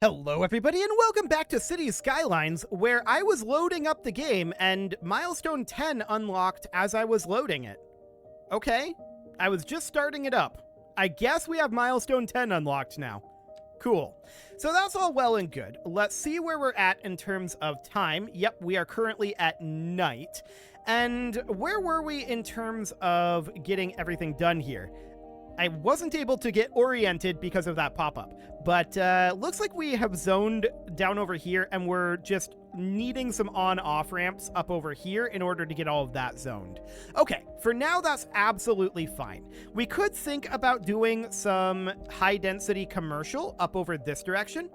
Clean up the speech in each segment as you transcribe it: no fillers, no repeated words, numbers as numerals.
Hello everybody and welcome back to City Skylines, where I was loading up the game and milestone 10 unlocked as I was loading it. Okay, I was just starting it up. I guess we have milestone 10 unlocked now. Cool. So that's all well and good. Let's see where we're at in terms of time. Yep, we are currently at night. And where were we in terms of getting everything done here? I wasn't able to get oriented because of that pop-up, but looks like we have zoned down over here and we're just needing some on-off ramps up over here in order to get all of that zoned. Okay, for now that's absolutely fine. We could think about doing some high-density commercial up over this direction,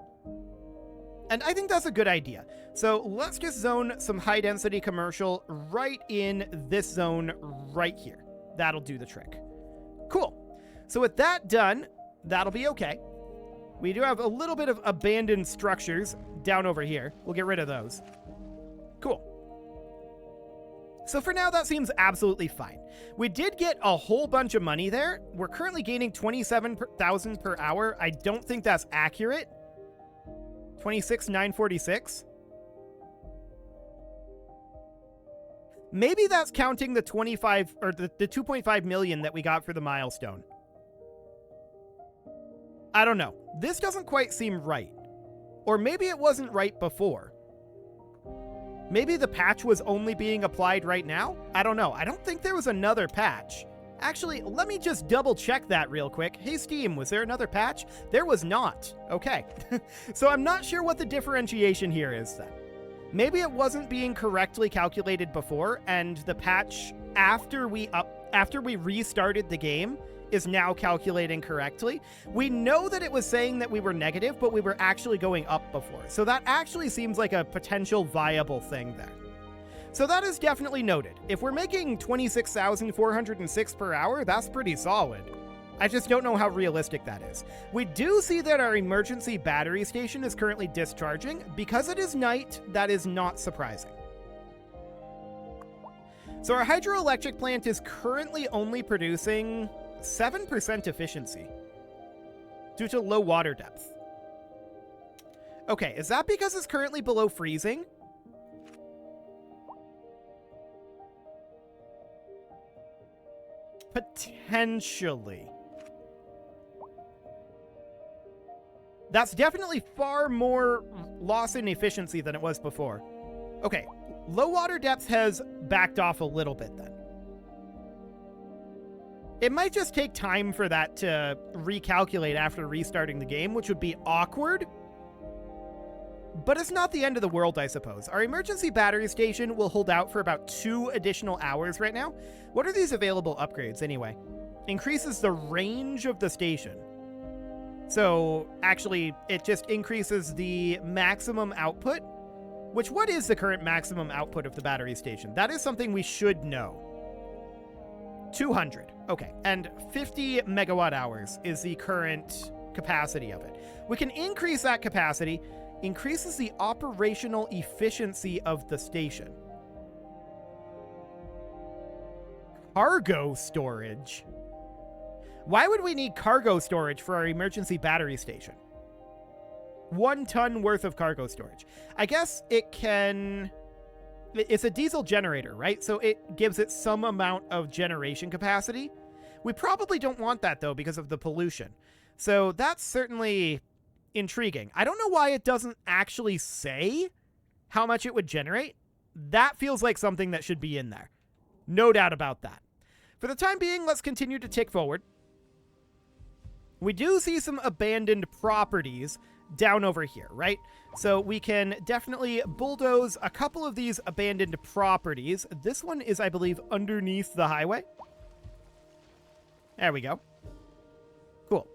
and I think that's a good idea. So let's just zone some high-density commercial right in this zone right here. That'll do the trick. Cool. So with that done, that'll be okay. We do have a little bit of abandoned structures down over here. We'll get rid of those. Cool. So for now, that seems absolutely fine. We did get a whole bunch of money there. We're currently gaining 27,000 per hour. I don't think that's accurate. 26,946. Maybe that's counting the 25 or the 2.5 million that we got for the milestone. I don't know. This doesn't quite seem right. Or maybe it wasn't right before. Maybe the patch was only being applied right now? I don't know. I don't think there was another patch. Actually, let me just double check that real quick. Hey Steam, was there another patch? There was not. Okay. So I'm not sure what the differentiation here is then. Maybe it wasn't being correctly calculated before, and the patch after we restarted the game is now calculating correctly. We know that it was saying that we were negative, but we were actually going up before. So that actually seems like a potential viable thing there. So that is definitely noted. If we're making 26,406 per hour, that's pretty solid. I just don't know how realistic that is. We do see that our emergency battery station is currently discharging. Because it is night, that is not surprising. So our hydroelectric plant is currently only producing 7% efficiency due to low water depth. Okay, is that because it's currently below freezing? Potentially. That's definitely far more loss in efficiency than it was before. Okay, low water depth has backed off a little bit then. It might just take time for that to recalculate after restarting the game, which would be awkward. But it's not the end of the world, I suppose. Our emergency battery station will hold out for about 2 additional hours right now. What are these available upgrades anyway? Increases the range of the station. So actually, it just increases the maximum output. Which, what is the current maximum output of the battery station? That is something we should know. 200. Okay, and 50 megawatt hours is the current capacity of it. We can increase that capacity, increases the operational efficiency of the station. Cargo storage. Why would we need cargo storage for our emergency battery station? 1 ton worth of cargo storage. I guess it can... It's a diesel generator, right? So it gives it some amount of generation capacity. We probably don't want that, though, because of the pollution. So that's certainly intriguing. I don't know why it doesn't actually say how much it would generate. That feels like something that should be in there. No doubt about that. For the time being, let's continue to tick forward. We do see some abandoned properties down over here, right? So we can definitely bulldoze a couple of these abandoned properties. This one is, I believe, underneath the highway. There we go. Cool.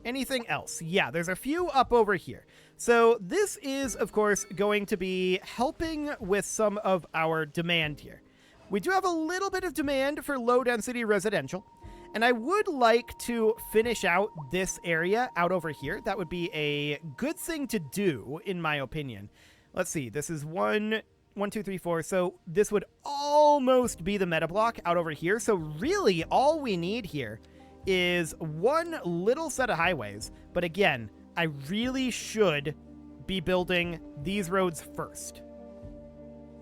Anything else? Yeah, there's a few up over here. So this is, of course, going to be helping with some of our demand here. We do have a little bit of demand for low-density residential. And I would like to finish out this area out over here. That would be a good thing to do, in my opinion. Let's see. This is 1, 2, 3, 4. So this would almost be the meta block out over here. So really, all we need here is one little set of highways. But again, I really should be building these roads first.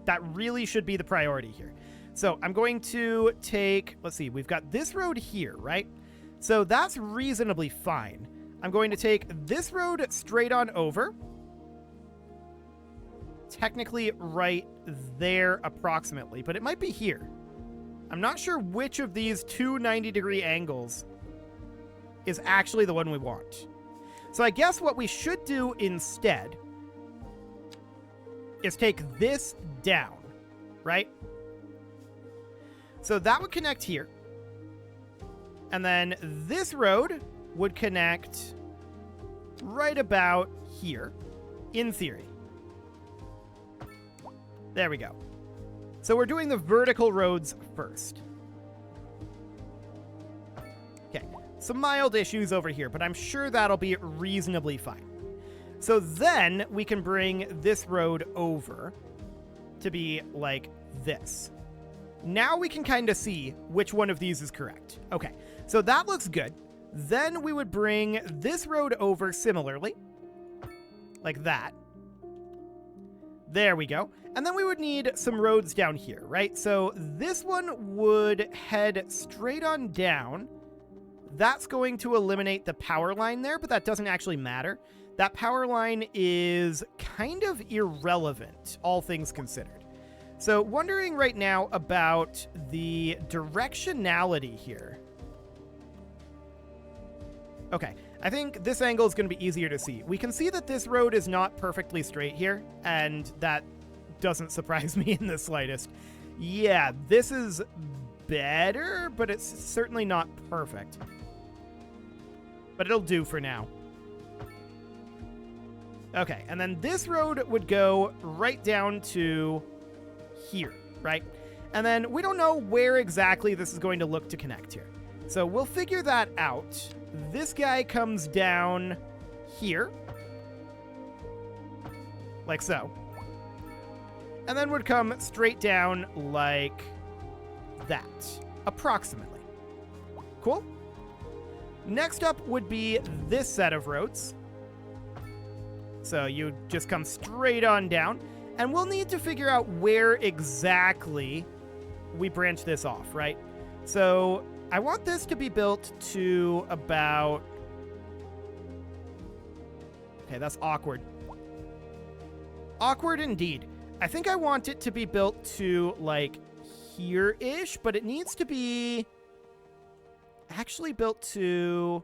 That really should be the priority here. So I'm going to take, let's see, we've got this road here, right? So that's reasonably fine. I'm going to take this road straight on over. Technically right there approximately, but it might be here. I'm not sure which of these two 90-degree angles is actually the one we want. So I guess what we should do instead is take this down, right? So that would connect here. And then this road would connect right about here, in theory. There we go. So we're doing the vertical roads first. Okay, some mild issues over here, but I'm sure that'll be reasonably fine. So then we can bring this road over to be like this. Now we can kind of see which one of these is correct. Okay, so that looks good. Then we would bring this road over similarly, like that. There we go. And then we would need some roads down here, right? So this one would head straight on down. That's going to eliminate the power line there, but that doesn't actually matter. That power line is kind of irrelevant, all things considered. So wondering right now about the directionality here. Okay, I think this angle is going to be easier to see. We can see that this road is not perfectly straight here, and that doesn't surprise me in the slightest. Yeah, this is better, but it's certainly not perfect. But it'll do for now. Okay, and then this road would go right down to here, right? And then we don't know where exactly this is going to look to connect here. So we'll figure that out. This guy comes down here, like so. And then would come straight down like that, approximately. Cool? Next up would be this set of roads. So you just come straight on down, and we'll need to figure out where exactly we branch this off, right? So I want this to be built to about... Okay, that's awkward. Awkward indeed. I think I want it to be built to, like, here-ish, but it needs to be actually built to...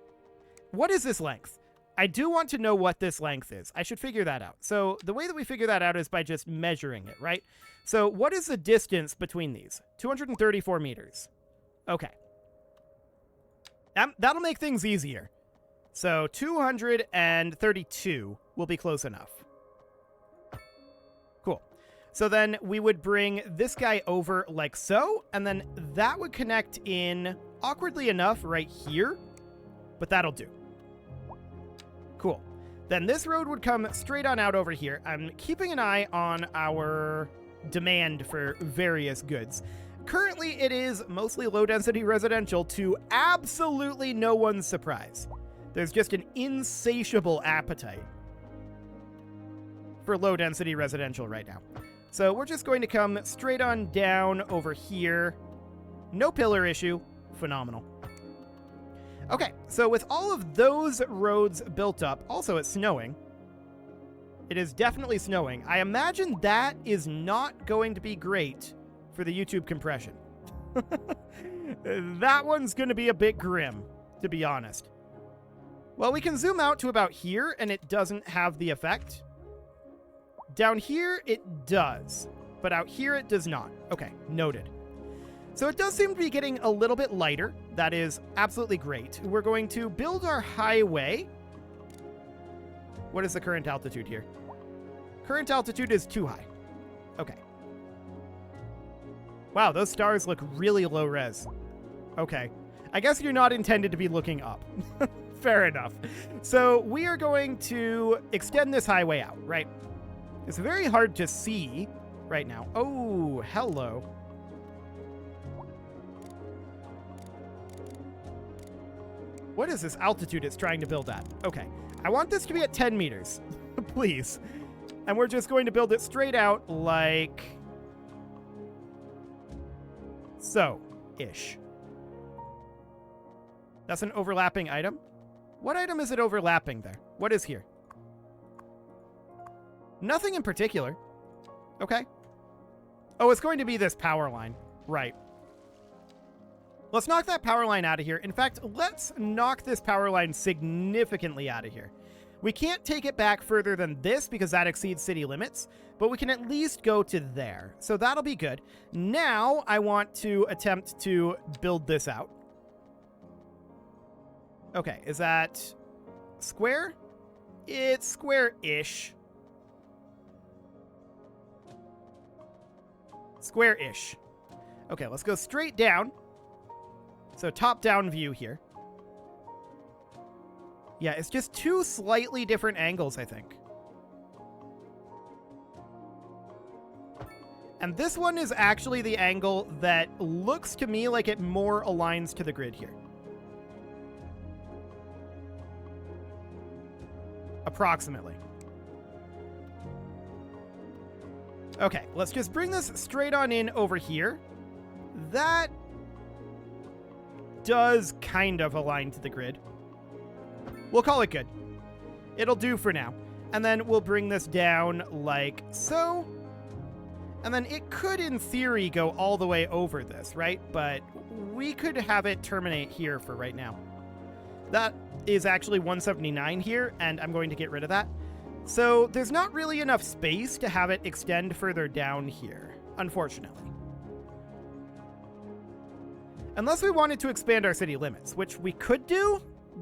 What is this length? I do want to know what this length is. I should figure that out. So the way that we figure that out is by just measuring it, right? So what is the distance between these? 234 meters. Okay. That'll make things easier. So 232 will be close enough. Cool. So then we would bring this guy over like so, and then that would connect in, awkwardly enough, right here. But that'll do. Cool. Then this road would come straight on out over here. I'm keeping an eye on our demand for various goods. Currently, it is mostly low-density residential to absolutely no one's surprise. There's just an insatiable appetite for low-density residential right now. So we're just going to come straight on down over here. No pillar issue. Phenomenal. Okay, so with all of those roads built up, also it's snowing. It is definitely snowing. I imagine that is not going to be great for the YouTube compression. That one's going to be a bit grim, to be honest. Well, we can zoom out to about here, and it doesn't have the effect. Down here, it does, but out here, it does not. Okay, noted. So it does seem to be getting a little bit lighter. That is absolutely great. We're going to build our highway. What is the current altitude here? Current altitude is too high. Okay. Wow, those stars look really low res. Okay. I guess you're not intended to be looking up. Fair enough. So we are going to extend this highway out, right? It's very hard to see right now. Oh, hello. What is this altitude it's trying to build at? Okay. I want this to be at 10 meters. Please. And we're just going to build it straight out like... so-ish. That's an overlapping item? What item is it overlapping there? What is here? Nothing in particular. Okay. Oh, it's going to be this power line. Right. Let's knock that power line out of here. In fact, let's knock this power line significantly out of here. We can't take it back further than this because that exceeds city limits, but we can at least go to there. So that'll be good. Now I want to attempt to build this out. Okay, is that square? It's square-ish. Square-ish. Okay, let's go straight down. So top-down view here. Yeah, it's just two slightly different angles, I think. And this one is actually the angle that looks to me like it more aligns to the grid here. Approximately. Okay, let's just bring this straight on in over here. That does kind of align to the grid. We'll call it good. It'll do for now. And then we'll bring this down like so. And then it could, in theory, go all the way over this, right? But we could have it terminate here for right now. That is actually 179 here, and I'm going to get rid of that. So there's not really enough space to have it extend further down here, unfortunately. Unless we wanted to expand our city limits, which we could do,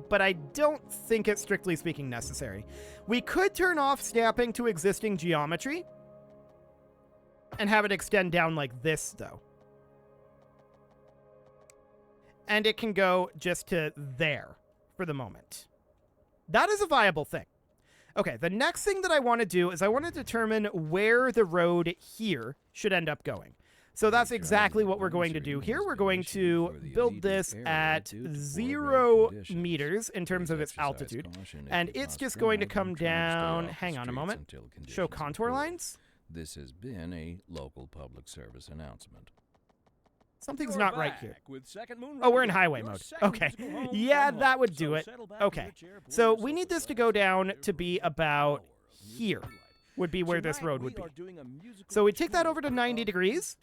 but I don't think it's strictly speaking necessary. We could turn off snapping to existing geometry and have it extend down like this, though. And it can go just to there for the moment. That is a viable thing. Okay, the next thing that I want to do is I want to determine where the road here should end up going. So that's exactly what we're going to do here. We're going to build this at 0 meters in terms of its altitude. And it's just going to come down... Hang on a moment. Show contour lines? This has been a local public service announcement. Something's not right here. Oh, we're in highway mode. Okay. Yeah, that would do it. Okay. So we need this to go down to be about here. Would be where this road would be. So we take that over to 90 degrees.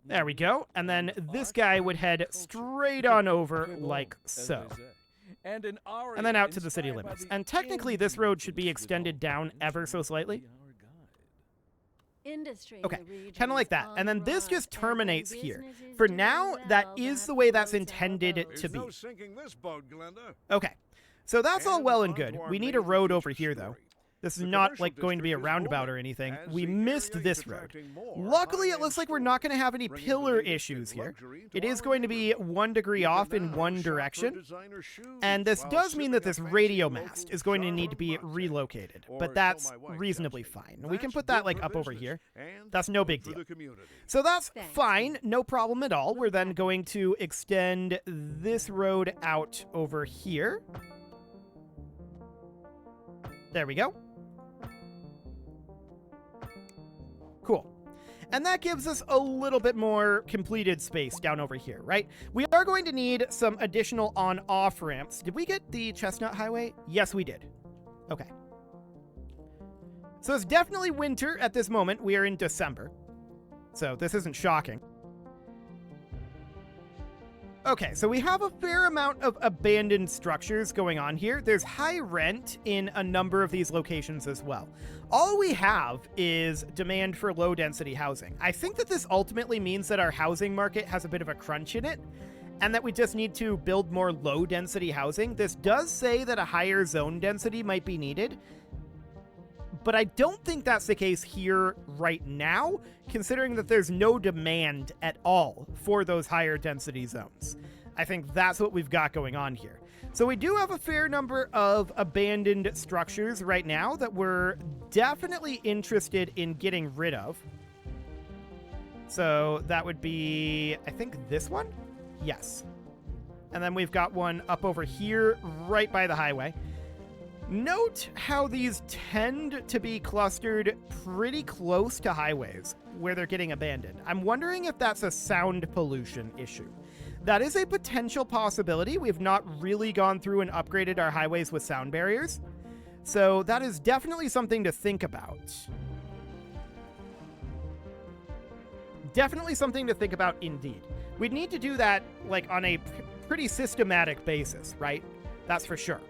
There we go. And then this guy would head straight on over like so. And then out to the city limits. And technically this road should be extended down ever so slightly. Okay, kind of like that. And then this just terminates here. For now, that is the way that's intended to be. Okay, so that's all well and good. We need a road over here, though. This is not like going to be a roundabout or anything. We missed this road. Luckily, it looks like we're not going to have any pillar issues here. It is going to be 1 degree off in one direction. And this does mean that this radio mast is going to need to be relocated. But that's reasonably fine. We can put that like up over here. That's no big deal. So that's fine. No problem at all. We're then going to extend this road out over here. There we go. Cool. And that gives us a little bit more completed space down over here, right? We are going to need some additional on-off ramps. Did we get the Chestnut Highway? Yes, we did. Okay. So it's definitely winter at this moment. We are in December. So this isn't shocking. Okay, so we have a fair amount of abandoned structures going on here. There's high rent in a number of these locations as well. All we have is demand for low-density housing. I think that this ultimately means that our housing market has a bit of a crunch in it, and that we just need to build more low-density housing. This does say that a higher zone density might be needed, but I don't think that's the case here right now, considering that there's no demand at all for those higher density zones. I think that's what we've got going on here. So we do have a fair number of abandoned structures right now that we're definitely interested in getting rid of. So that would be, I think, this one? Yes. And then we've got one up over here, right by the highway. Note how these tend to be clustered pretty close to highways where they're getting abandoned. I'm wondering if that's a sound pollution issue. That is a potential possibility. We've not really gone through and upgraded our highways with sound barriers. So that is definitely something to think about. Definitely something to think about indeed. We'd need to do that like on a pretty systematic basis, right? That's for sure.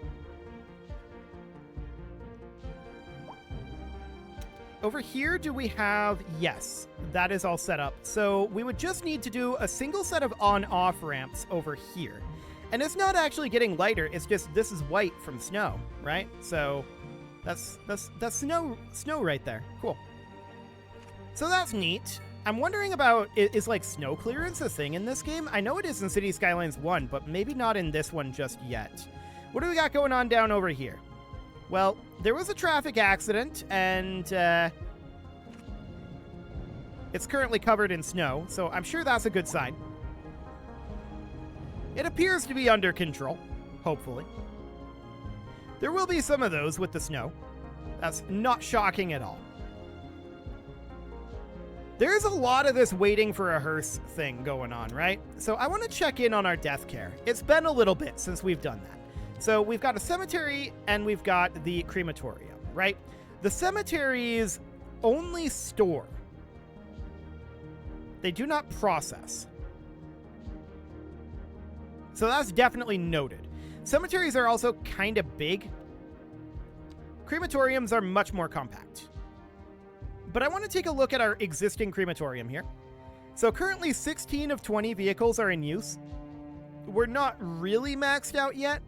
Over here, do we have... Yes, that is all set up. So we would just need to do a single set of on-off ramps over here. And it's not actually getting lighter, it's just this is white from snow, right? So that's snow right there. Cool. So that's neat. I'm wondering about, is like snow clearance a thing in this game? I know it is in City Skylines 1, but maybe not in this one just yet. What do we got going on down over here? Well, there was a traffic accident, and it's currently covered in snow, so I'm sure that's a good sign. It appears to be under control, hopefully. There will be some of those with the snow. That's not shocking at all. There's a lot of this waiting for a hearse thing going on, right? So I want to check in on our death care. It's been a little bit since we've done that. So we've got a cemetery and we've got the crematorium, right? The cemeteries only store. They do not process. So that's definitely noted. Cemeteries are also kind of big. Crematoriums are much more compact. But I want to take a look at our existing crematorium here. So currently 16 of 20 vehicles are in use. We're not really maxed out yet.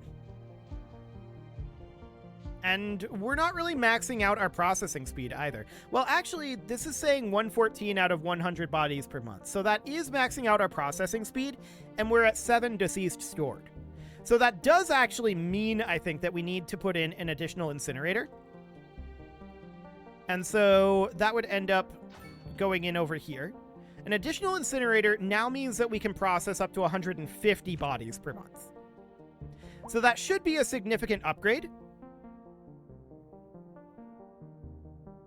And we're not really maxing out our processing speed either. Well, actually, this is saying 114 out of 100 bodies per month. So that is maxing out our processing speed, and we're at 7 deceased stored. So that does actually mean, I think, that we need to put in an additional incinerator. And so that would end up going in over here. An additional incinerator now means that we can process up to 150 bodies per month. So that should be a significant upgrade.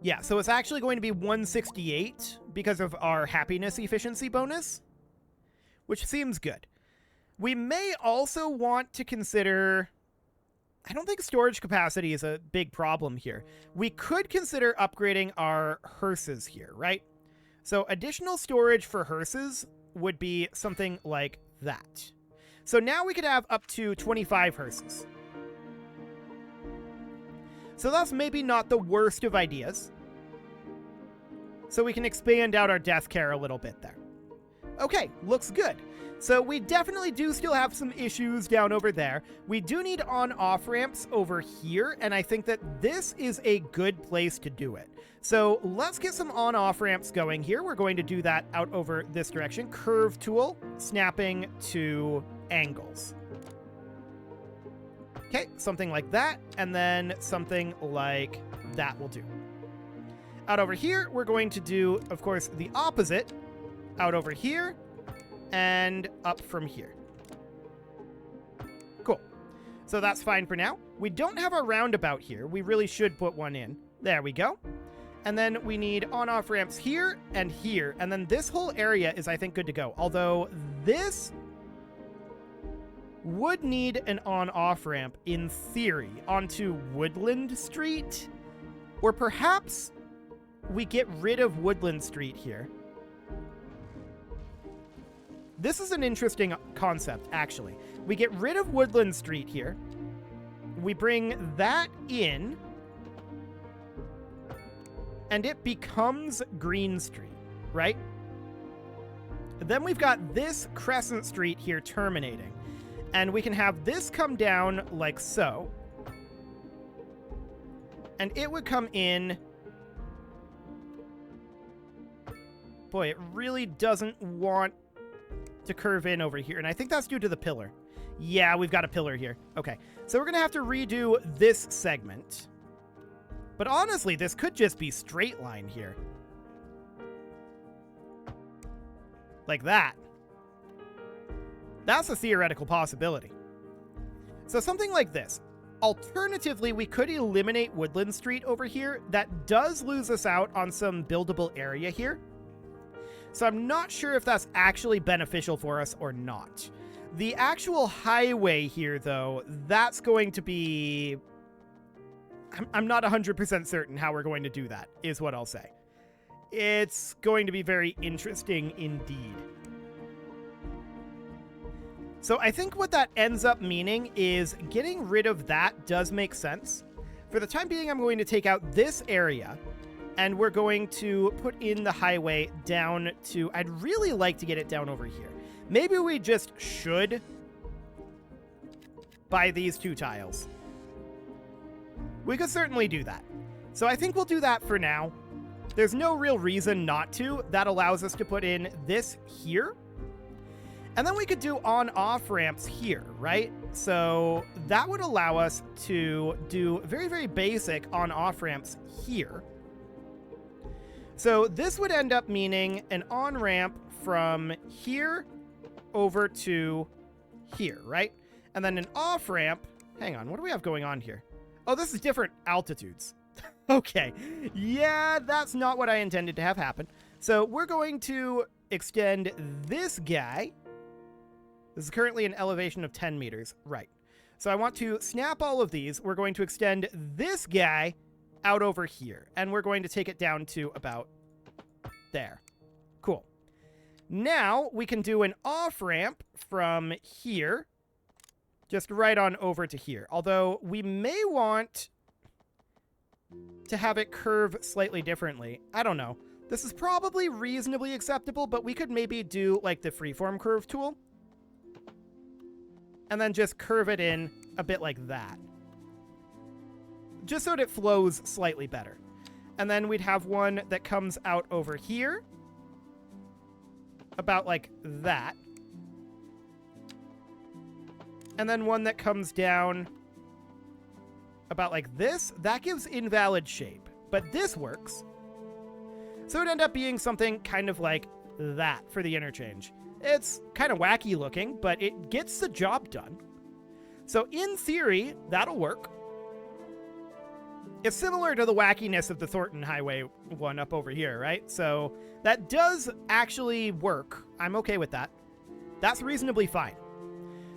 Yeah, so it's actually going to be 168 because of our happiness efficiency bonus, which seems good. We may also want to consider... I don't think storage capacity is a big problem here. We could consider upgrading our hearses here, right? So additional storage for hearses would be something like that. So now we could have up to 25 hearses. So that's maybe not the worst of ideas. So we can expand out our death care a little bit there. Okay, looks good. So we definitely do still have some issues down over there. We do need on-off ramps over here, and I think that this is a good place to do it. So let's get some on-off ramps going here. We're going to do that out over this direction. Curve tool, snapping to angles. Okay, something like that, and then something like that will do. Out over here, we're going to do, of course, the opposite. Out over here, and up from here. Cool. So that's fine for now. We don't have a roundabout here. We really should put one in. There we go. And then we need on-off ramps here and here. And then this whole area is, I think, good to go. Although this would need an on-off ramp, in theory, onto Woodland Street. Or perhaps we get rid of Woodland Street here. This is an interesting concept, actually. We get rid of Woodland Street here. We bring that in. And it becomes Green Street, right? Then we've got this Crescent Street here terminating. And we can have this come down like so. And it would come in... Boy, it really doesn't want to curve in over here. And I think that's due to the pillar. Yeah, we've got a pillar here. Okay, so we're going to have to redo this segment. But honestly, this could just be straight line here. Like that. That's a theoretical possibility. So something like this. Alternatively, we could eliminate Woodland Street over here. That does lose us out on some buildable area here. So I'm not sure if that's actually beneficial for us or not. The actual highway here, though, that's going to be... I'm not 100% certain how we're going to do that, is what I'll say. It's going to be very interesting indeed. So I think what that ends up meaning is getting rid of that does make sense. For the time being, I'm going to take out this area, and we're going to put in the highway down to... I'd really like to get it down over here. Maybe we just should buy these 2 tiles. We could certainly do that. So I think we'll do that for now. There's no real reason not to. That allows us to put in this here. And then we could do on-off ramps here, right? So that would allow us to do very, very basic on-off ramps here. So this would end up meaning an on-ramp from here over to here, right? And then an off-ramp. Hang on, what do we have going on here? Oh, this is different altitudes. Okay. Yeah, that's not what I intended to have happen. So we're going to extend this guy. This is currently an elevation of 10 meters. Right. So I want to snap all of these. We're going to extend this guy out over here. And we're going to take it down to about there. Cool. Now we can do an off-ramp from here. Just right on over to here. Although we may want to have it curve slightly differently. I don't know. This is probably reasonably acceptable, but we could maybe do like the freeform curve tool. And then just curve it in a bit like that. Just so that it flows slightly better. And then we'd have one that comes out over here. About like that. And then one that comes down about like this. That gives invalid shape. But this works. So it'd end up being something kind of like that for the interchange. It's kind of wacky looking, but it gets the job done. So in theory, that'll work. It's similar to the wackiness of the Thornton Highway one up over here, right? So that does actually work. I'm okay with that. That's reasonably fine.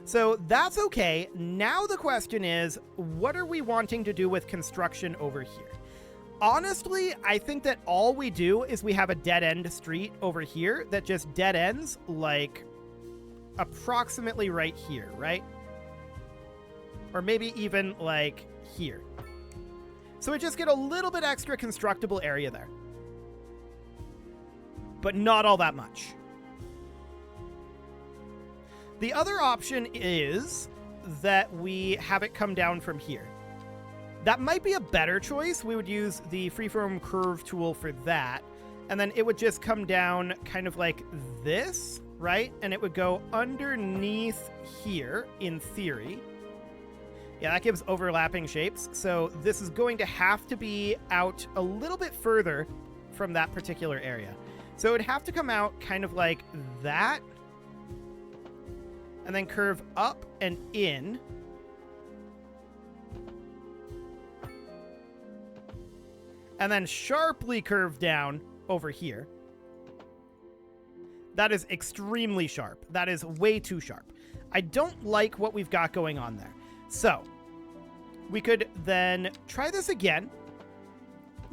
So that's okay. Now the question is, what are we wanting to do with construction over here? Honestly, I think that all we do is we have a dead-end street over here that just dead ends, like, approximately right here, right? Or maybe even, like, here. So we just get a little bit extra constructible area there. But not all that much. The other option is that we have it come down from here. That might be a better choice. We would use the freeform curve tool for that. And then it would just come down kind of like this, right? And it would go underneath here, in theory. Yeah, that gives overlapping shapes. So this is going to have to be out a little bit further from that particular area. So it would have to come out kind of like that. And then curve up and in. And then sharply curve down over here. That is extremely sharp. That is way too sharp. I don't like what we've got going on there. So, we could then try this again.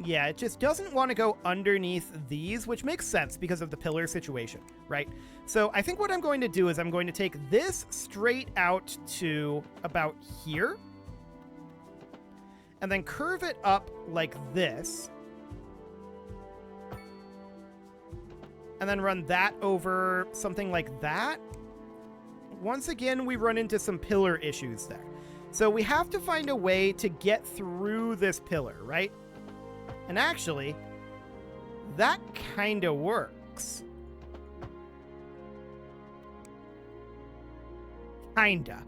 Yeah, it just doesn't want to go underneath these, which makes sense because of the pillar situation, right? So I think what I'm going to do is I'm going to take this straight out to about here. And then curve it up like this. And then run that over something like that. Once again, we run into some pillar issues there. So we have to find a way to get through this pillar, right? And actually, that kind of works. Kinda.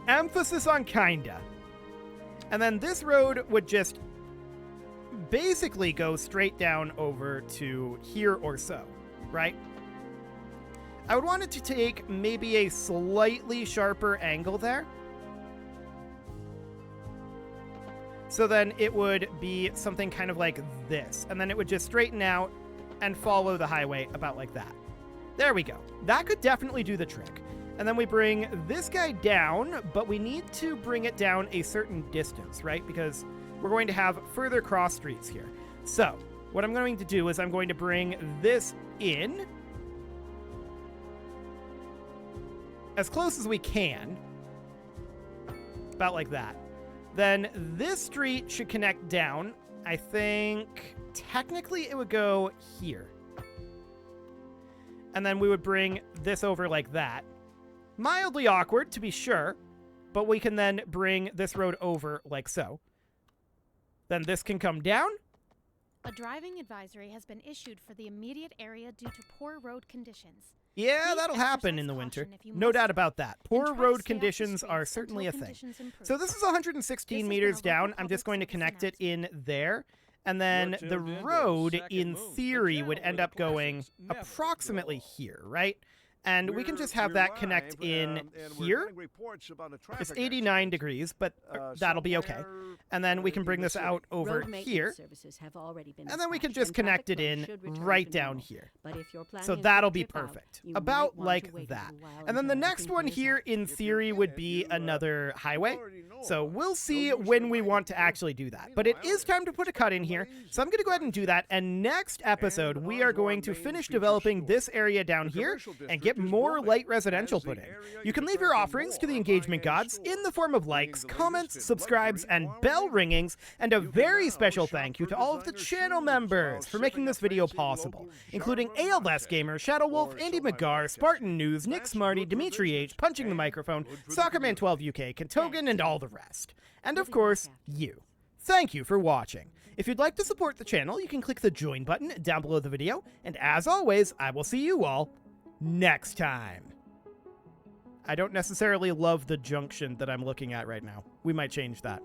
Emphasis on kinda. And then this road would just basically go straight down over to here or so, right? I would want it to take maybe a slightly sharper angle there. So then it would be something kind of like this. And then it would just straighten out and follow the highway about like that. There we go. That could definitely do the trick. And then we bring this guy down, but we need to bring it down a certain distance, right? Because we're going to have further cross streets here. So what I'm going to do is I'm going to bring this in as close as we can. About like that. Then this street should connect down. I think technically it would go here. And then we would bring this over like that. Mildly awkward, to be sure, but we can then bring this road over like so. Then this can come down. A driving advisory has been issued for the immediate area due to poor road conditions. Yeah, Please that'll happen exercise in the winter. caution if you No must doubt about that. Poor and try to road stay off the conditions streets are certainly a until thing. conditions improve. So this is 116 This has meters been a local down. I'm just public going to service connect it in announcement. there. And then the road, in theory, would end up going approximately here, right? And we can just have that connect in here. It's 89 degrees, but that'll be okay. And then we can bring this out over here. And then we can just connect it in right down here. So that'll be perfect. About like that. And then the next one here, in theory, would be another highway. So we'll see when we want to actually do that. But it is time to put a cut in here. So I'm going to go ahead and do that. And next episode, we are going to finish developing this area down here and get more light residential put in. You can leave your offerings to the engagement gods in the form of likes, comments, subscribes, and bell ringings. And a very special thank you to all of the channel members for making this video possible, including ALS Gamer, Shadow Wolf, Andy McGar, Spartan News, Nick Smarty, Dimitri H, Punching the Microphone, Soccerman12 UK, Kentogan, and all the rest. And of course, you. Thank you for watching. If you'd like to support the channel, you can click the join button down below the video. And as always, I will see you all next time. I don't necessarily love the junction that I'm looking at right now. We might change that.